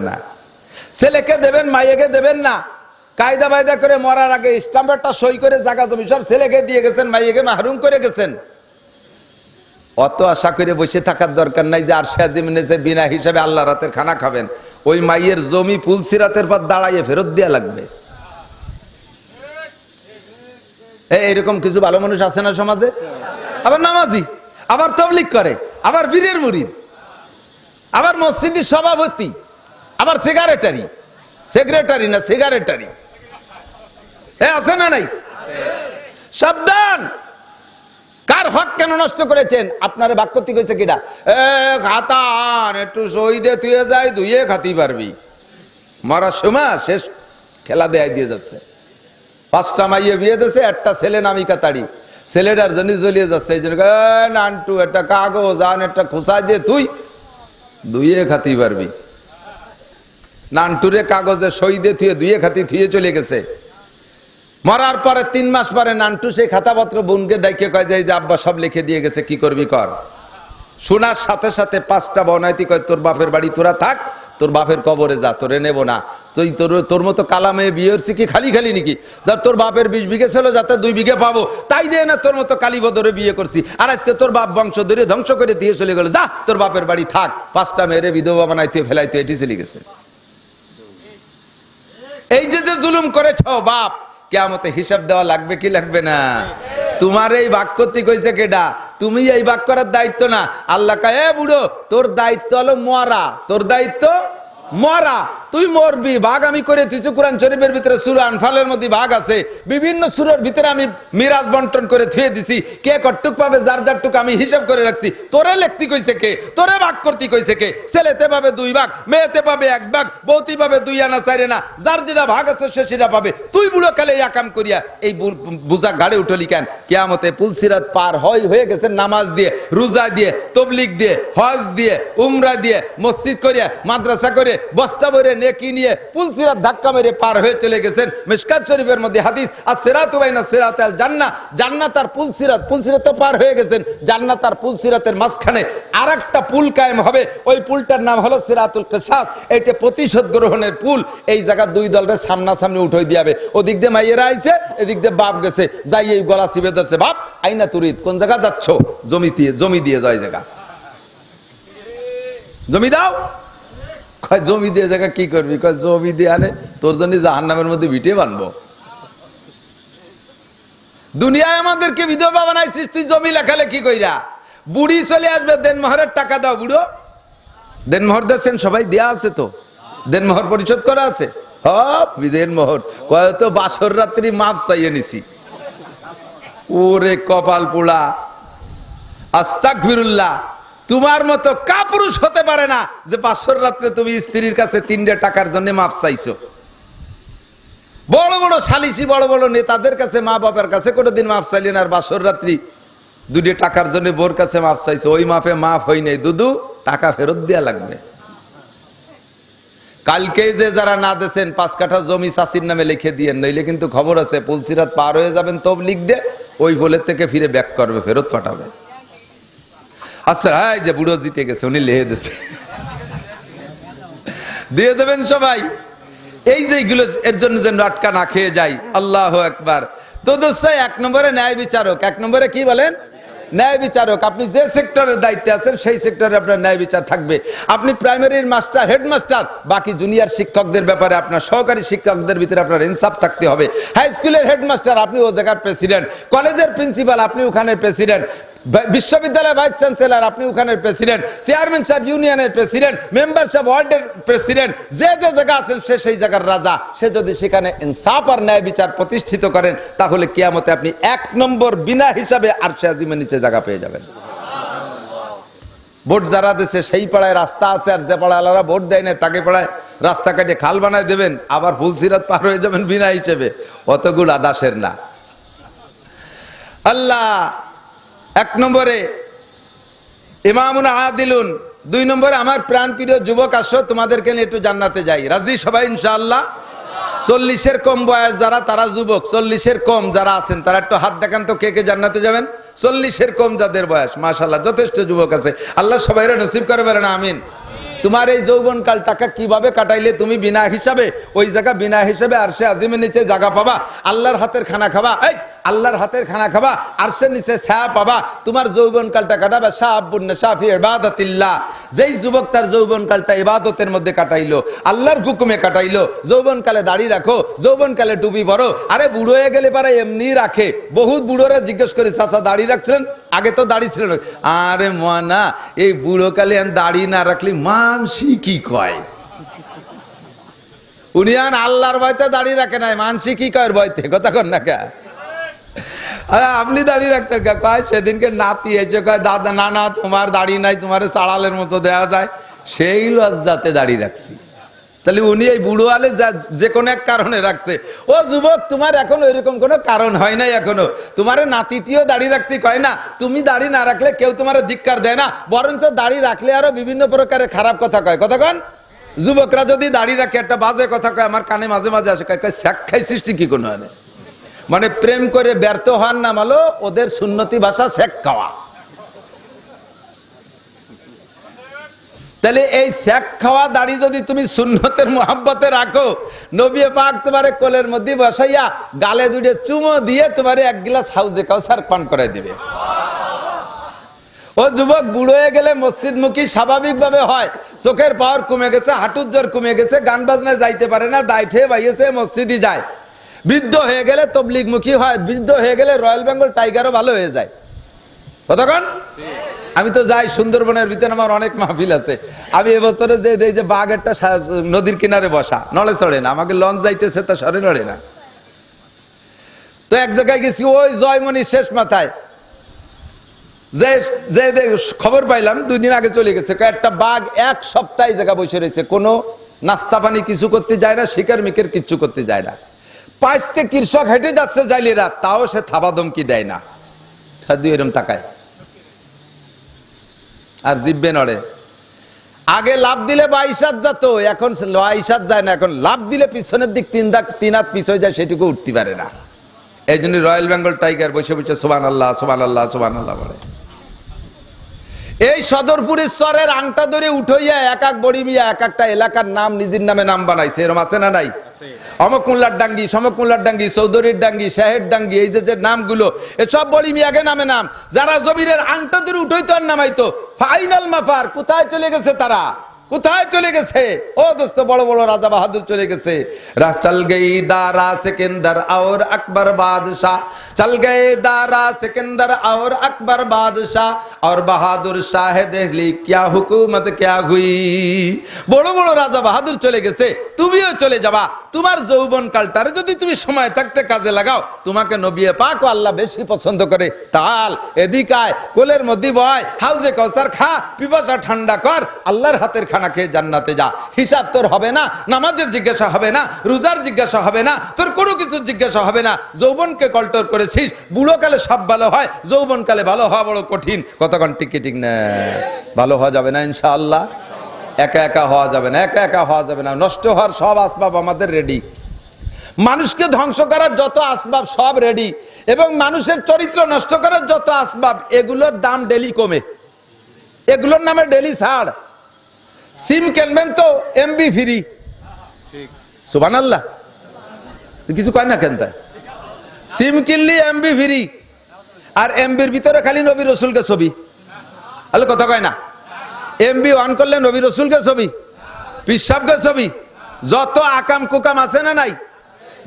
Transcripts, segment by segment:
না। ছেলেকে দেবেন, মাইয়াকে দেবেন না, কায়দা বায়দা করে মরার আগে স্ট্যাম্পটা সই করে জায়গা জমি সব ছেলেকে দিয়ে গেছেন, মাইয়াকে মাহরুম করে গেছেন। অত আশা করে বসে থাকার দরকার নাই যে আরশে আজিমে যে বিনা হিসাবে আল্লাহ রাতের খানা খাবেন। ওই মাইয়ের জমি পুলসিরাতের পর দাঁড়াইয়ে ফেরত দেওয়া লাগবে। এরকম কিছু ভালো মানুষ আছে না সমাজে? আবার নামাজি, আবার তাবলীগ করে, আবার বীরের মুরিদ, আবার মসজিদের সভাপতি, আবার সেক্রেটারি না সিগারেটারি, আছে না নাই? সাবধান! কার হক কেন নষ্ট করেছেন? আপনার বাক্যতি কইছে কিনা, খাতান একটু শহীদে তুই যাই দুইয়ে খাতি পারবি। মরার সময় শেষ খেলা দেয় দিয়ে যাচ্ছে। 5টা মাইয়ে বিয়ে দিয়েছে, একটা ছেলে নামিকা তাড়ি, ছেলেটার জন্য জ্বলিয়ে যাচ্ছে। এই জন্য নান্টু একটা কাগজ আন, একটা খোঁচাই দিয়ে তুই দুইয়ে খাতি পারবি। নান্টুরে কাগজে সই দিয়ে থুয়ে দুইয়ে খাতি থুয়ে চলে গেছে। মরার পরে 3 মাস পরে নান্টু সেই খাতাপত্র বোনকে ডাইকে কয় যায় যে আব্বা সব লিখে দিয়ে গেছে, কি করবি কর। শোনার সাথে সাথে 5টা বনাইতি কয় তোর বাপের বাড়ি তোরা থাক, তোর বাপের কবরে যা, তোরে নেব না। তুই তোর মতো কালামে বিয়ে হচ্ছে কি খালি খালি নাকি? যার তোর বাপের 20 বিঘে ছিল, যাতে 2 বিঘে পাবো, তাই যে না তোর মতো কালীবদরে বিয়ে করছি। আর আজকে তোর বাপ বংশ ধরে ধ্বংস করে দিয়ে চলে গেল, যা তোর বাপের বাড়ি থাক। 5টা মেয়েরে বিধবা বানাইতে ফেলাইতে এটি চলে গেছে। এই যে জুলুম করেছ বাপ, কিয়ামতে হিসাব দেওয়া লাগবে কি লাগবে না? তোমার এই বাক্যতি কইছে কেডা? তুমি এই বাক করার দায়িত্ব না। আল্লাহ কয়, এ বুড়ো, তোর দায়িত্ব হলো মরা, তোর দায়িত্ব মরা, তুই মরবি। ভাগ আমি করে দিয়েছি কোরআন শরীফের ভিতরে, সূরা আনফালের মধ্যে ভাগ আছে, বিভিন্ন সূরার ভিতরে আমি মিরাজ বন্টন করে থুয়ে দিছি। কে কটুক পাবে, যার যার টুক আমি হিসাব করে রাখছি। তোরে লেখতি কইছে কে? তোরে ভাগ করতে কইছে কে? ছেলেতে পাবে 2 ভাগ, মেয়েতে পাবে 1 ভাগ, বউতি পাবে 2 আনা 4 আনা, যার যেটা ভাগ আছে সে সেটা পাবে। তুই বুড়ো কালে এই কাম করিয়া এই বুঝা গাড়ে উঠলি কেন? কিয়ামতে পুলসিরাত পার হয়ে গেছে নামাজ দিয়ে, রোজা দিয়ে, তাবলীগ দিয়ে, হজ দিয়ে, উমরা দিয়ে, মসজিদ করিয়া, মাদ্রাসা করে, বস্তা ভরে নেকি নিয়ে পুলসিরাত ধাক্কা মেরে পার হয়ে চলে গেছেন। মিশকাত শরীফের মধ্যে হাদিস, as-সিরাতু বাইনা সিরাতাল জান্নাহ, জান্নাত আর পুলসিরাত, পুলসিরাত তো পার হয়ে গেছেন, জান্নাত আর পুলসিরাতের মাঝখানে আরেকটা পুল কায়েম হবে। ওই পুলটার নাম হলো সিরাতুল কিসাস। এটা প্রতিশোধ গ্রহণের পুল। এই জায়গা 2 দলের সামনাসামনি উঠাই দিয়াবে। ওদিক দিয়ে মাইয়েরা আইছে, এদিক দিয়ে বাপ গেছে, যাই এই গলা চিপে ধরছে, বাপ আইনা তুরিদ, কোন জায়গা যাচ্ছ? জমি দিয়ে যায় জায়গা, জমি দাও। কয় জমি দিয়ে জায়গা কি করবি? কয় জমি দিয়ে আনে তোর জন্য জাহান্নামের মধ্যে ভিটে বানবো। দুনিয়ায় আমাদেরকে বিধবা বানাইছিস তুই জমি লেখালেখি কইরা। বুড়ি চলে আসবে, দেনমোহরের টাকা দাও। বুড়ো দেনমোহর দিচ্ছেন সবাই, দেয়া আছে তো, দেনমোহর পরিশোধ করা আছে। দেনমোহর কয় তো বাসর রাত্রি মাপ চাইয়ে নিছি। ওরে কপাল পোড়া, আস্তাগফিরুল্লাহ। তোমার মতো কাপুরুষ হতে পারে না যে বাসর রাত্রে তুমি স্ত্রীর কাছে 3 টাকার জন্য মাপ চাইছো। বড় বড় সালিসি, বড় বড় নেতাদের কাছে, মা বাপের কাছে কোনোদিন মাপ চাইলেন, আর বাসর রাত্রি 2 টাকার জন্য বোর কাছে মাপ চাইছো। ওই মাপে মাপ হয় নাই, দুদু টাকা ফেরত দেয়া লাগবে। কালকে যে যারা না দেন 5 কাঠা জমি চাষির নামে লিখে দিয়েন, নইলে কিন্তু খবর আছে পুলসিরাত পার হয়ে যাবেন, তাবলীগ দে ওই বলের থেকে ফিরে ব্যাক করবে, ফেরত পাঠাবে। আচ্ছা, এই যে বুড়ো জিতে গেছে, উনি লিখে দিয়েছে, দিয়ে দেবেন সবাই। এই যে এগুলো এর জন্য যেন আটকা না খেয়ে যাই। আল্লাহু আকবার। তো দোস্ত, 1 নম্বরে ন্যায় বিচারক। 1 নম্বরে কি বলেন? ন্যায় বিচারক। আপনি যে সেক্টরের দায়িত্বে আছেন সেই সেক্টরে আপনার ন্যায় বিচার থাকবে। আপনি প্রাইমারির মাস্টার, হেডমাস্টার, বাকি জুনিয়র শিক্ষকদের ব্যাপারে আপনার, সহকারী শিক্ষকদের ভিতরে আপনার ইনসাফ থাকতে হবে। হাই স্কুলের হেডমাস্টার, আপনি ও জায়গার প্রেসিডেন্ট। কলেজের প্রিন্সিপাল, আপনি ওখানের প্রেসিডেন্ট। বিশ্ববিদ্যালয়ের ভাইস চ্যান্সেলর, আপনি ওখানের প্রেসিডেন্ট। চেয়ারম্যান সাহেব ইউনিয়নের প্রেসিডেন্ট, মেম্বার সাহেব ওয়ার্ডের প্রেসিডেন্ট। যে জায়গা আছেন সে সেই জায়গার রাজা। সে যদি সেখানে ইনসাফ আর ন্যায় বিচার প্রতিষ্ঠিত করেন, তাহলে কিয়ামতে আপনি 1 নম্বর বিনা হিসাবে আরশে আজিমের নিচে জায়গা পেয়ে যাবেন। ভোট যারা দেশে সেই পাড়ায় রাস্তা আছে, আর যে পাড়ায় আলাদা ভোট দেয় না তাকে পাড়ায় রাস্তা কাটে খাল বানায় দেবেন, আবার পুলসিরাত পার হয়ে যাবেন বিনা হিসেবে। অতগুলো আদাসের না। আল্লাহ 1 নম্বরে ইমামুন আদিলুন। 2 নম্বরে আমার প্রাণ প্রিয় যুবক, আসো তোমাদেরকে নিয়ে একটু জান্নাতে যাই। রাজি সবাই ইনশাআল্লাহ? 40-এর কম বয়স যারা, তারা যুবক। 40-এর কম যারা আছেন তারা একটু হাত দেখান তো, কে কে জান্নাতে যাবেন? 40-এর কম যাদের বয়স, মাশাআল্লাহ যথেষ্ট যুবক আছে। আল্লাহ সবাইরে নসিব করে, বলেন আমিন। তোমার এই যৌবনকালটাকে কিভাবে কাটাইলে তুমি বিনা হিসাবে ওই জায়গা বিনা হিসাবে আরশে আজিমের নিচে জায়গা পাবা, আল্লাহর হাতের খানা খাবা, এই আল্লাহর হাতের খানা খাবা, আরশের নিচে ছায়া পাবা, তোমার যৌবনকালটা কাটাবে শাআবুন নাশা ফি ইবাদাতিল্লাহ। যেই যুবক তার যৌবনকালটা ইবাদতের মধ্যে কাটাইলো, আল্লাহর হুকুমে কাটাইলো, যৌবনকালে দাড়ি রাখো, যৌবনকালে টুপি পরো। আরে বুড়ো হয়ে গেলে পারে এমনি রাখে, বহুত বুড়োরা জিজ্ঞেস করে চাচা দাড়ি রাখছিলেন, আগে তো দাড়ি ছিল না। আরে মনা, এই বুড়োকালে দাড়ি না রাখলে মানসি কি কয়? উনি আর আল্লাহর ভয়তে দাড়ি রাখে নাই, মানসি কি কয় ভয়তে, কথা কন না কে? আপনি দাড়ি রাখছেন কে? কয় সেদিনকে নাতি এসে কয় দাদা না না তোমার দাড়ি নাই, তোমার চাড়ালের মতো দেওয়া যায়, সেই লজ্জাতে দাড়ি রাখছি। তাহলে উনি এই বুড়ো আলে যে কোনো এক কারণে রাখছে। ও যুবক, তোমার এখনো এরকম কোনো কারণ হয় নাই, এখনো তোমার নাতিটিও দাড়ি রাখতে কয় না। তুমি দাড়ি না রাখলে কেউ তোমার ধিক্কার দেয় না, বরঞ্চ দাড়ি রাখলে আরো বিভিন্ন প্রকারের খারাপ কথা কয়। কথা কন, যুবকরা যদি দাড়ি রাখে একটা বাজে কথা কয়, আমার কানে মাঝে মাঝে আসে, কয় স্যাক খাই সৃষ্টি কি কোনো হয়? মানে প্রেম করে ব্যর্থ হওয়ার নাম হলো ওদের সুন্নতি ভাষা স্যাক খাওয়া। তাহলে এই স্যাক খাওয়া দাড়ি যদি তুমি সুন্নতের মোহাব্বতে রাখো, নবী পাক তোমারে কোলের মধ্যে বসাইয়া গালে দুটো চুমো দিয়ে তোমারে এক গ্লাস হাউজে কাউসার পান করাই দিবে। ও যুবক, বুড়ো হয়ে গেলে মসজিদমুখী স্বাভাবিকভাবে হয়, চোখের পাওয়ার কমে গেছে, হাঁটুর জোর কমে গেছে, গান বাজনায় যাইতে পারে না, দায়ঠে বাইয়েছে, মসজিদই যায়। বৃদ্ধ হয়ে গেলে তবলিগমুখী হয়, বৃদ্ধ হয়ে গেলে রয়্যাল বেঙ্গল টাইগারও ভালো হয়ে যায়। কতক্ষণ? আমি তো যাই সুন্দরবনের ভিতরে, আমার অনেক মাহফিল আছে। আমি এবছরে যে বাঘ একটা নদীর কিনারে বসা, নড়ে চড়ে না, আমাকে লঞ্চ যাইতেছে তা সরে নড়ে না। তো এক জায়গায় গেছি, ওই জয়মণি শেষ মাথায় যে খবর পাইলাম 2 দিন আগে চলে গেছে, একটা বাঘ 1 সপ্তাহ জায়গা বসে রয়েছে, কোনো নাস্তা পানি কিছু করতে যায় না, শিকার মিকের কিচ্ছু করতে যায় না। পাঁচতে কৃষক হেঁটে যাচ্ছে জাইলেরা, তাও সে থাবা ধমকি দেয় না, এরম তাকায় আর জিব্বে নড়ে। আগে লাভ দিলে 22 হাত যেত, এখন 22 হাত যায় না, এখন লাভ দিলে পিছনের দিক 3 হাত পিছনে যায়, সেটুকু উঠতে পারে না। এই জন্য রয়্যাল বেঙ্গল টাইগার বসে বসে সুবহানাল্লাহ সুবহানাল্লাহ সুবহানাল্লাহ বলে। এই সদরপুরের চরের আংটা ধরে উঠাইয়া এক এক বড়ি মিয়া এক একটা এলাকার নাম নিজের নামে নাম বানাইছে, এরকম আছে না নাই? অমক মোল্লার ডাঙ্গি, সমক মোল্লার ডাঙ্গি, চৌধুরীর ডাঙ্গি, শাহের ডাঙ্গি, এই যে নামগুলো, এসব বড়ি মিয়াকে নামে নাম। যারা জমিনের আংটা ধরে উঠাইতো আর নামাইতো, ফাইনাল মাফার কোথায় চলে গেছে তারা? কোথায় চলে গেছে? ও দোস্ত, বড় বড় রাজা বাহাদুর চলে গেছে। চল গই দারা সিকন্দর और আকবর বাদশাহ, চল গয়ে দারা সিকন্দর और আকবর বাদশাহ, और বাহাদুর শাহ দিল্লি क्या हुकूमत क्या हुई। বড় বড় রাজা বাহাদুর চলে গেছে, তুমিও চলে যাবা। তোমার যৌবন কালটারে যদি তুমি সময় থাকতে কাজে লাগাও, তোমাকে নবী পাক ও আল্লাহ বেশি পছন্দ করে। তাল এদিকে আয়, কোলের মধ্যে বয়, হাউজে কাউসার খা, পিপাসা ঠান্ডা কর, আল্লাহর হাতের খানা খেয়ে জান্নাতে যা। হিসাব তোর হবে না, নামাজের জিজ্ঞাসা হবে না, রোজার জিজ্ঞাসা হবে না, তোর কোনো কিছুর জিজ্ঞাসা হবে না। যৌবনকে কল্টর করেছিস, বুড়োকালে সব ভালো হয়, যৌবনকালে ভালো হওয়া বড় কঠিন। কতক্ষণ টিকিটিং না, ভালো হওয়া যাবে না ইনশাআল্লাহ। একা একা হওয়া যাবে না, একা একা হওয়া যাবে না। নষ্ট হওয়ার সব আসবাব আমাদের রেডি, মানুষকে ধ্বংস করার যত আসবাব সব রেডি, এবং মানুষের চরিত্র নষ্ট করার যত আসবাব, এগুলোর দাম ডেলি কমে, এগুলোর নামে ডেলি ছাড়। সিম কিনবেন তো এমবি ফ্রি, সুবহানাল্লাহ, কিছু কয় না কেন? তাই সিম কিনলি এমবি ফ্রি, আর এমবির ভিতরে খালি নবী রসুলকে ছবি, আলো কথা কয় না। এমবি অন করলে নবী রসুলকে ছবি, পিসাবকে ছবি, যত আকাম কুকাম আছে না নাই,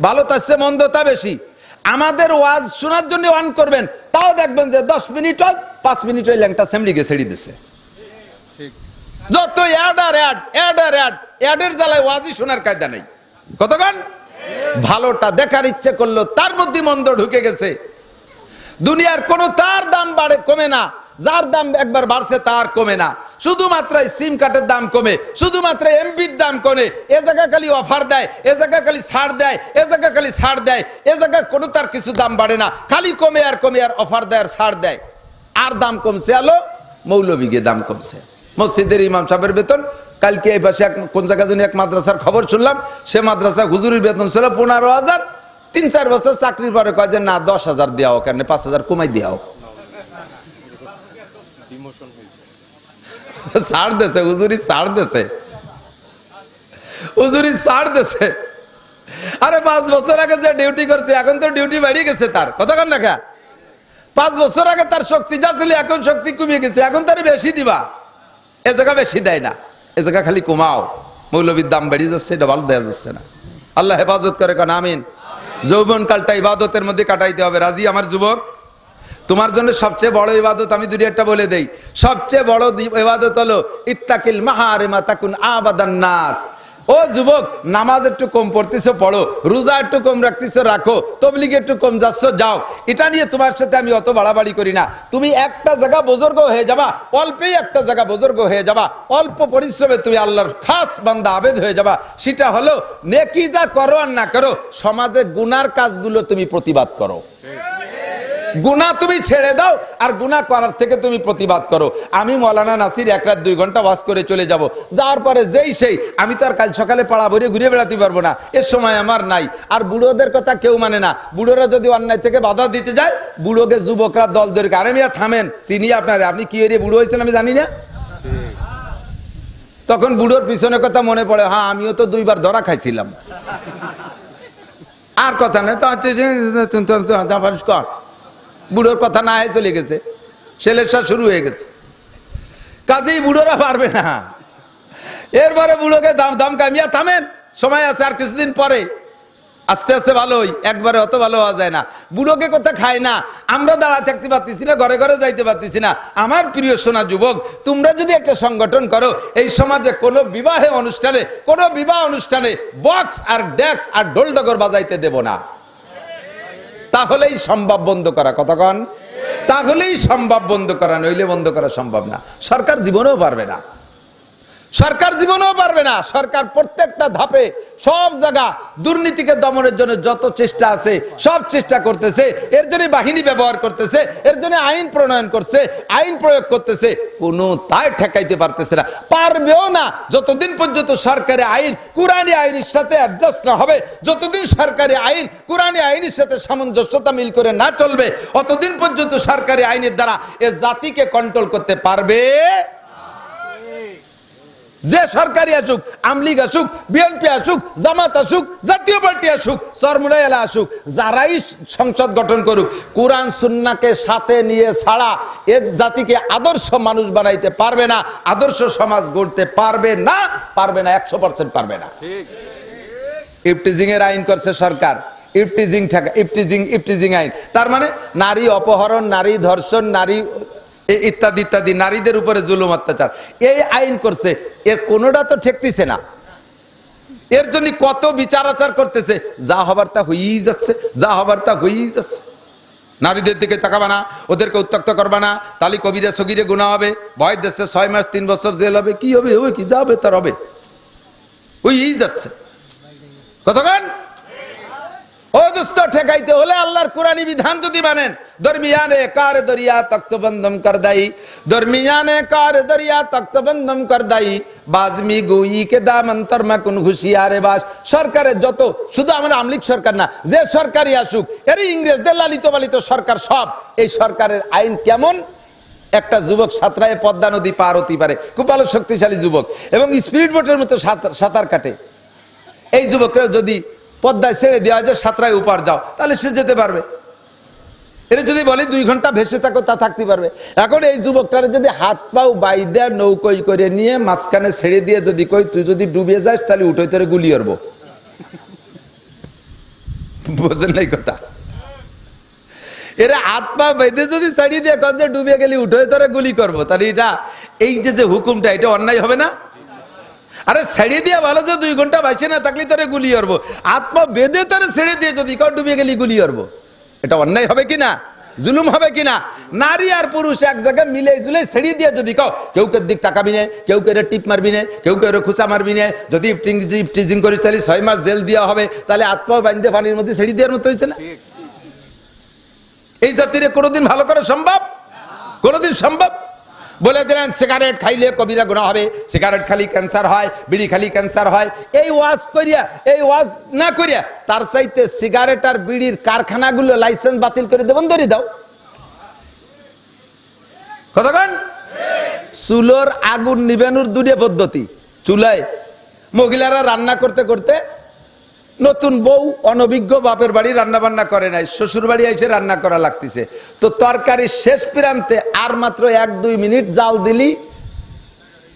ভালো তার চেয়ে মন্দ তা বেশি। আমাদের ওয়াজ শোনার জন্য অন করবেন, তাও দেখবেন যে 10 মিনিট ওয়াজ, 5 মিনিট ওই ল্যাংটা সেমলিকে ছেড়ে দিছে। যত অ্যাড আর অ্যাড, অ্যাড আর অ্যাড, অ্যাডের জ্বালায় ওয়াজই শোনার কায়দা নেই। কতক্ষণ? ভালোটা দেখার ইচ্ছে করলো, তার মধ্যে মন্দ ঢুকে গেছে। দুনিয়ার কোনো তার দাম বাড়ে কমে না, যার দাম একবার বাড়ছে তার কমে না। শুধুমাত্র সিম কার্ডের দাম কমে, শুধুমাত্র এমপির দাম কমে। এ জায়গা খালি অফার দেয়, এ জায়গা খালি ছাড় দেয়, এ জায়গা খালি ছাড় দেয়, এ জায়গায় কোনো তার কিছু দাম বাড়ে না, খালি কমে আর কমে, আর অফার দেয় আর ছাড় দেয়। আর দাম কমছে আলো মৌলবীকে দাম কমছে। মসজিদের ইমাম সাহেবের বেতন, কালকে এই পাশে কোন জায়গায় যেন এক মাদ্রাসার খবর শুনলাম, সে মাদ্রাসা হুজুরের বেতন ছিল 15,000, 3-4 বছর চাকরির পরে কয় যে না 10,000 দেওয়া হোক, 5,000 কমাই দেওয়া হোক। ছাড় দেছে, হুজুরি ছাড় দেছে, হুজুরি ছাড় দেছে। আরে 5 বছর আগে যে ডিউটি করছে এখন তো ডিউটি বেড়ে গেছে তার, কথা কন না কা? 5 বছর আগে তার শক্তি যা ছিল এখন শক্তি কমে গেছে, এখন তার বেশি দিবা। এ জায়গা বেশি দেয় না, এ জায়গা খালি কমাও। মৌলবীর দাম বেড়ে যাচ্ছে, এটা ভালো দেওয়া যাচ্ছে না। আল্লাহ হেফাজত করে, কারণ আমিন। যৌবন কালটা ইবাদতের মধ্যে কাটাইতে হবে। রাজি আমার যুবক? তোমার জন্য সবচেয়ে বড় ইবাদত আমি দুই একটা বলে দেই। সবচেয়ে বড় ইবাদত হলো ইত্তাকিল মাহারিমা তাকুন আবাদান নাস। ও যুবক, নামাজ একটু কম পড়তেছো পড়ো, রোজা একটু কম রাখতেছো রাখো, তবলিগে একটু কম যাচ্ছ যাও। এটা নিয়ে তোমার সাথে আমি অত বাড়াবাড়ি করি না। তুমি একটা জায়গা বুজুর্গ হয়ে যাবা, অল্পেই একটা জায়গা বুজুর্গ হয়ে যাবা, অল্প পরিশ্রমে তুমি আল্লাহর খাস বান্দা আবেদ হয়ে যাবা। সেটা হলো নেকি যা করো আর না করো, সমাজে গুনার কাজগুলো তুমি প্রতিবাদ করো। গুনাহ তুমি ছেড়ে দাও আর গুনাহ করার থেকে তুমি প্রতিবাদ করো। আমি মৌলানা নাসির 1 রাত 2 ঘন্টা ওয়াজ করে চলে যাব, যাওয়ার পরে যেই সেই আমি তো আর কাল সকালে পাড়া ভরে ঘুরে বেড়াতে পারবো না, এর সময় আমার নাই। আর বুড়োদের কথা কেউ মানে না। বুড়োরা যদি অন্যায় থেকে বাধা দিতে যায়, বুড়োকে যুবকরা দল ধরে, আরে মিয়া থামেন, চিনি আপনারে, আপনি কি এরিয়া বুড়ো হয়েছেন আমি জানি না। তখন বুড়োর পিছনে কথা মনে পড়ে, হ্যাঁ আমিও তো 2 বার ধরা খাইছিলাম। আর কথা নেই তো, বুড়োর কথা না হয়ে চলে গেছে, সেলেসা শুরু হয়ে গেছে। কাজেই বুড়োরা পারবে না। এরপরে বুড়োকে দাম কামিয়া থামেন, সময় আছে আর কিছুদিন পরে আস্তে আস্তে ভালো হই, একবারে অত ভালো হওয়া যায় না। বুড়োকে কথা খায় না, আমরা দাঁড়ায় থাকতে পারতেছি না, ঘরে ঘরে যাইতে পারতেছি না। আমার প্রিয় সোনা যুবক, তোমরা যদি একটা সংগঠন করো, এই সমাজে কোনো বিবাহ অনুষ্ঠানে বক্স আর ডেক্স আর ঢোলডগর বাজাইতে দেব না। তাহলেই সম্ভব বন্ধ করা, কতক্ষণ তাহলেই সম্ভব বন্ধ করা, নইলে বন্ধ করা সম্ভব না। সরকার জীবনেও পারবে না, সরকার জীবনেও পারবে না। সরকার প্রত্যেকটা ধাপে সব জায়গা দুর্নীতিকে দমনের জন্য যত চেষ্টা আছে সব চেষ্টা করতেছে, এর জন্য বাহিনী ব্যবহার করতেছে, এর জন্য আইন প্রণয়ন করছে, আইন প্রয়োগ করতেছে, কোনো তাই ঠেকাইতে পারতেছে না, পারবেও না। যতদিন পর্যন্ত সরকারি আইন কুরআনী আইনের সাথে অ্যাডজাস্ট না হবে, যতদিন সরকারি আইন কুরআনী আইনের সাথে সামঞ্জস্যতা মিল করে না চলবে, অতদিন পর্যন্ত সরকারি আইনের দ্বারা এ জাতিকে কন্ট্রোল করতে পারবে। যে সরকারি আসুক, আমলিগ আসুক, বিএনপি আসুক, জামাত আসুক, জাতীয় পার্টি আসুক, চরমুনাই এলা আসুক, যারাই সংসদ গঠন করুক, কোরআন সুন্নাহকে সাথে নিয়ে ছাড়া এ জাতিকে আদর্শ মানুষ বানাইতে পারবে না, আদর্শ সমাজ গড়তে পারবে না, 100% পারবে না। ইফটিজিং এর আইন করছে সরকার, ইফটিজিং আইন, তার মানে নারী অপহরণ, নারী ধর্ষণ, নারী ইত্যাদি ইত্যাদি, নারীদের উপরে জুলুম অত্যাচার, এই আইন করছে। এর কোনোটা তো ঠেকতেছে না, এর জন্য কত বিচার আচার করতেছে, যা হবার তা হয়েই যাচ্ছে, যা হবার তা হয়েই যাচ্ছে। নারীদের দিকে তাকাবা না, ওদেরকে উত্ত্যক্ত করবা না, তালি কবিরা সগিরে গুনাহ হবে, ভয় দেশে 6 মাস 3 বছর জেল হবে, কি হবে হবে কি, যা হবে তার হবে, হয়েই যাচ্ছে। কতক্ষণ ও দোস্ত, ঠেকাইতে হলে আল্লাহর কোরআনী বিধান যদি মানেন, দরমিয়ানে কার দরিয়া তক্তবন্ধম কর দাই, দরমিয়ানে কার দরিয়া তক্তবন্ধম কর দাই, বাজমি গুই কে দামন তরমা কোন হুশিয়ারে বাস। সরকারের যত, শুধু আমরা আমলিক সরকার না, যে সরকারই আসুক, এর ইংরেজদের লালিত পালিত সরকার সব, এই সরকারের আইন কেমন? একটা যুবক সাঁতরায় পদ্মা নদী পার হতে পারে, খুব ভালো শক্তিশালী যুবক, এবং স্পিড বোটের মতো সাঁতার কাটে। এই যুবকরা যদি পদ্মায় ছেড়ে দেওয়া হয় যে সাঁতরায় উপার যাও, তাহলে সে যেতে পারবে। এর যদি বলে 2 ঘন্টা ভেসে থাকো, তা থাকতে পারবে। এখন এই যুবকটারে যদি হাত পাও বাইদা নৌকোই করে নিয়ে মাঝখানে ছেড়ে দিয়ে যদি কই তুই যদি ডুবে যাস তাহলে উঠে তোরে গুলি করব, বোঝেন নাই কথা? এরা হাত পা বেঁধে যদি ছাড়িয়ে দিয়ে কন যে ডুবে গেলি উঠে তোরে গুলি করবো, তাহলে এটা এই যে হুকুমটা, এটা অন্যায় হবে না? আরে ছেড়ে দিয়ে ভালো, যে 2 ঘন্টা বাইছে না থাকলে তোরে গুলি করবো, আত্মা বেঁধে তোরে ছেড়ে দিয়ে যদি কেউ ডুবে গেলি গুলি করবো, এটা অন্যায় হবে কিনা? জুলুম হবে কিনা? নারী আর পুরুষ এক জায়গায় মিলে জুলে ছেড়ে দিয়ে যদি কেউ দিক তাকাবি না, কেউ টিপ মারবি না, কেউ খুচা মারবি না, যদি ইফটিজিং করিস তাহলে 6 মাস জেল দেওয়া হবে, তাহলে আত্মা বান্ধে পানির মধ্যে ছেড়ে দেওয়ার মতো হয়েছে না? এই জাতির কোনোদিন ভালো করা সম্ভব? কোনোদিন সম্ভব? বলে দিলেন সিগারেট খাইলে কবিরা গুনাহ হবে, সিগারেট খালি ক্যান্সার হয়, বিড়ি খালি ক্যান্সার হয়। এই ওয়াজ করিয়া, এই ওয়াজ না করিয়া তার চাইতে সিগারেট আর বিড়ির কারখানাগুলো লাইসেন্স বাতিল করে দেবেন, ধরে দাও। কতক্ষণ চুলোর আগুন নিবেনুর দুটো পদ্ধতি। চুলায় মহিলারা রান্না করতে করতে, নতুন বউ অনভিজ্ঞ, বাপের বাড়ি রান্না বান্না করে নাই, শ্বশুর বাড়ি এসে রান্না করা লাগতেছে, তো তরকারি শেষ প্রান্তে আর মাত্র 1-2 মিনিট জাল দিলি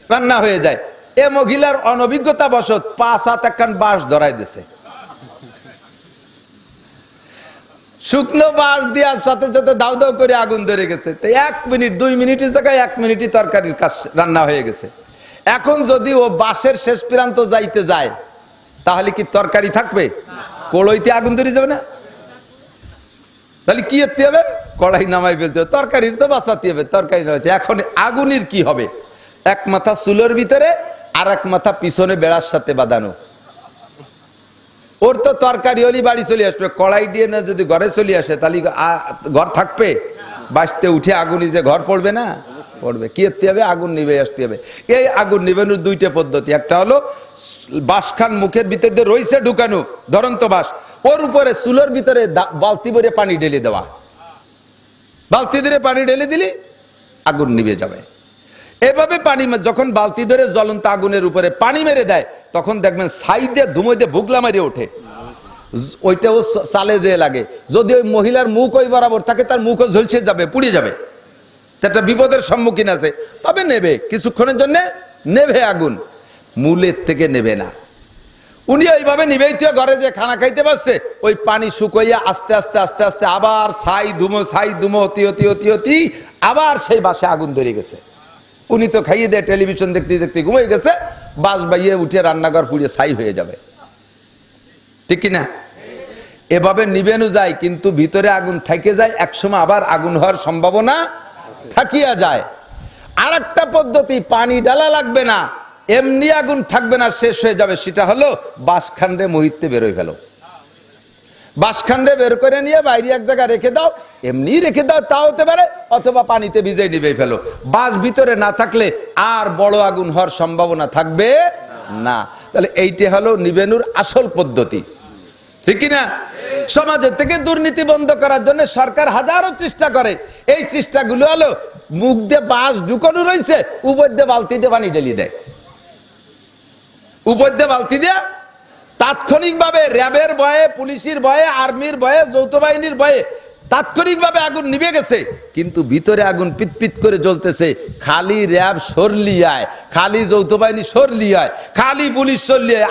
রান্না হয়ে যায়। এ মহিলার অনভিজ্ঞতা বশত 5 হাত একখান বাঁশ ধরাই দিছে, শুকনো বাঁশ দেওয়ার সাথে সাথে দাউ দাউ করে আগুন ধরে গেছে। 1 মিনিট 2 মিনিটের জায়গায় 1 মিনিটই তরকারির কাজ রান্না হয়ে গেছে। এখন যদি ও বাঁশের শেষ প্রান্ত যাইতে যায় তাহলে কি তরকারি থাকবে? কড়াইতে আগুন ধরে যাবে না? তাহলে কি করতে হবে? কড়াই নামাই ফেলতে হবে, তরকারির তো বাঁচাতে হবে, তরকারি রয়েছে। এখন আগুনের কি হবে? এক মাথা চুলোর ভিতরে আর এক মাথা পিছনে বেড়ার সাথে বাঁধানো। ওর তো তরকারি হলি বাড়ি চলে আসবে, কড়াই দিয়ে না যদি ঘরে চলে আসে তাহলে ঘর থাকবে? বাঁচতে উঠে আগুনই যে ঘর পড়বে না? পড়বে। কি করতে হবে? আগুন নিভে আসতে হবে। এই আগুন নিভানোর 2টা পদ্ধতি। একটা হলো বাঁশখান মুখের ভিতর দিয়ে রইছে ঢুকানো, ধরন্ত বাঁশ, ওর উপরে চুলোর ভিতরে বালতি ভরে পানি ঢেলে দেওয়া। বালতি ধরে পানি ঢেলে দিলি আগুন নিভে যাবে। এভাবে পানি যখন বালতি ধরে জ্বলন্ত আগুনের উপরে পানি মেরে দেয় তখন দেখবেন সাইডে ধুমো দিয়ে ভুগলা মারিয়ে ওঠে, ওইটাও চালে যেয়ে লাগে। যদি ওই মহিলার মুখ ওই বরাবর থাকে তার মুখও ঝলসে যাবে, পুড়ে যাবে, একটা বিপদের সম্মুখীন আছে। তবে নেবে, কিছুক্ষণের জন্য নেবে আগুন, মূলের থেকে নেবে না। উনি ওইভাবে নিবেইতে ঘরে যে খানা খাইতে পারছে, ওই পানি শুকাইয়া আস্তে আস্তে আস্তে আস্তে আবার ছাই ধুমো অতি অতি অতি অতি আবার সেই বাসে আগুন ধরে গেছে। উনি তো খাইয়ে দেয়, টেলিভিশন দেখতে দেখতে ঘুমিয়ে গেছে, বাস বাইয়ে উঠে রান্নাঘর পুড়িয়ে ছাই হয়ে যাবে, ঠিক কিনা? এভাবে নিবেনও যায় কিন্তু ভিতরে আগুন থেকে যায়, একসময় আবার আগুন হওয়ার সম্ভাবনা থাকিয়া যায়। আর একটা পদ্ধতি, পানি ডালা লাগবে না, এমনি আগুন থাকবে না, শেষ হয়ে যাবে। সেটা হলো বাঁশখান্ডে মুহূর্তে বেরোয় ফেলো, বাঁশখান্ডে বের করে নিয়ে বাইরে এক জায়গায় রেখে দাও, এমনি রেখে দাও, তা হতে পারে, অথবা পানিতে ভিজে নিবে ফেলো। বাঁশ ভিতরে না থাকলে আর বড় আগুন হওয়ার সম্ভাবনা থাকবে না। তাহলে এইটা হলো নিবেনুর আসল পদ্ধতি, ঠিক না? সমাজের থেকে দুর্নীতি বন্ধ করার জন্য সরকার হাজারো চেষ্টা করে। এই চেষ্টাগুলো হলো মুখ দিয়ে বাঁশ ঢুকানো রয়েছে, উপর দিয়ে বালতি দিয়ে পানি ঢেলে দেয়, উপর দিয়ে বালতি দিয়ে তাৎক্ষণিকভাবে র্যাবের ভয়ে, পুলিশের ভয়ে, আর্মির ভয়ে, যৌথ বাহিনীর ভয়ে তাৎক্ষণিকভাবে আগুন নিভে গেছে, কিন্তু ভিতরে আগুন পিতপিত করে জ্বলতেছে। খালি র্যাব সরলিয়ায়, খালি যৌথ বাহিনী সরলিয়ায়, খালি পুলিশ সরলিয়ায়